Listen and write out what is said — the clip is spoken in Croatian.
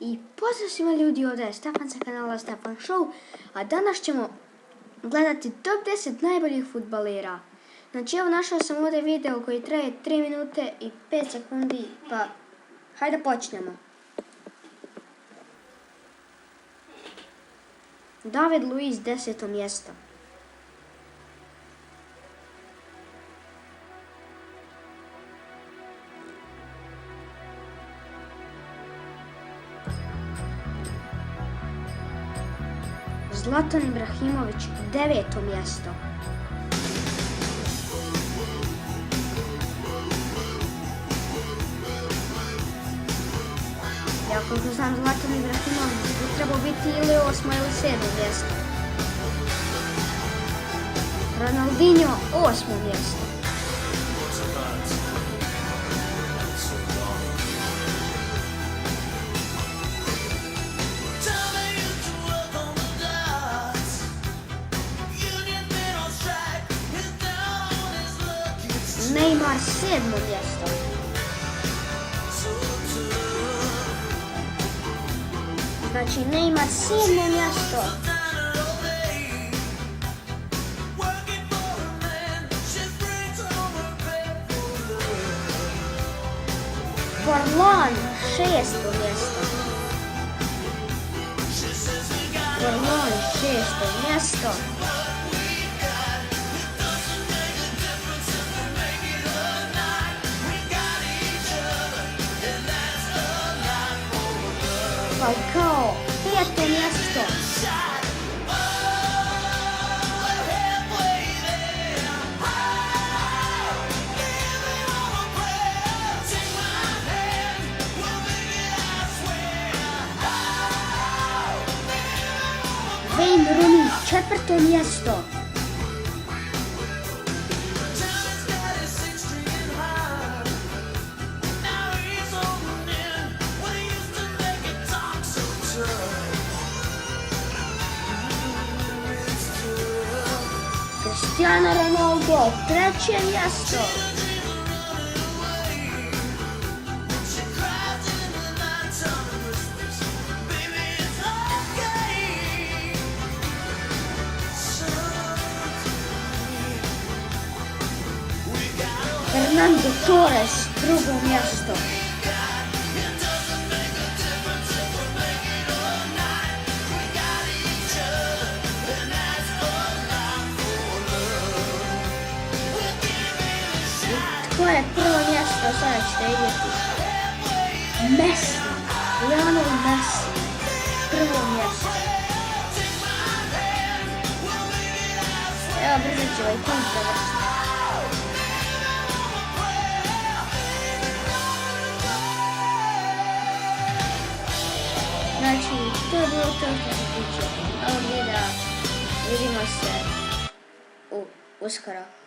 I pozdrav svima ljudi, ovdje je Stefan sa kanala Stefan Show, a danas ćemo gledati top 10 najboljih fudbalera. Znači evo našao sam ovdje video koji traje 3 minute i 5 sekundi, pa hajde počnemo. David Luiz 10. mjesto. Zlatan Ibrahimović 9. mjesto. Ja koliko znam Zlatan Ibrahimović bi trebao biti ili 8. ili 7. mjesto. Ronaldinho 8. mjesto. Neymar 7. mjesto. Znači Neymar 7. mjesto. Forlan 6. mjesto. Forlan 6. mjesto. Falcao 5. mjesto. Wayne Rooney 4. mjesto. Cristiano Ronaldo 3. mjesto. Fernando Torres 2. mjesto. Koje je prvo mjesto, sada ćete vidjeti. Messi, Lionel Messi, 1. mjesto. Evo brzo ću ovaj klip završiti. Znači, to je bilo to što se tiče ovog videa. Vidimo se uskoro.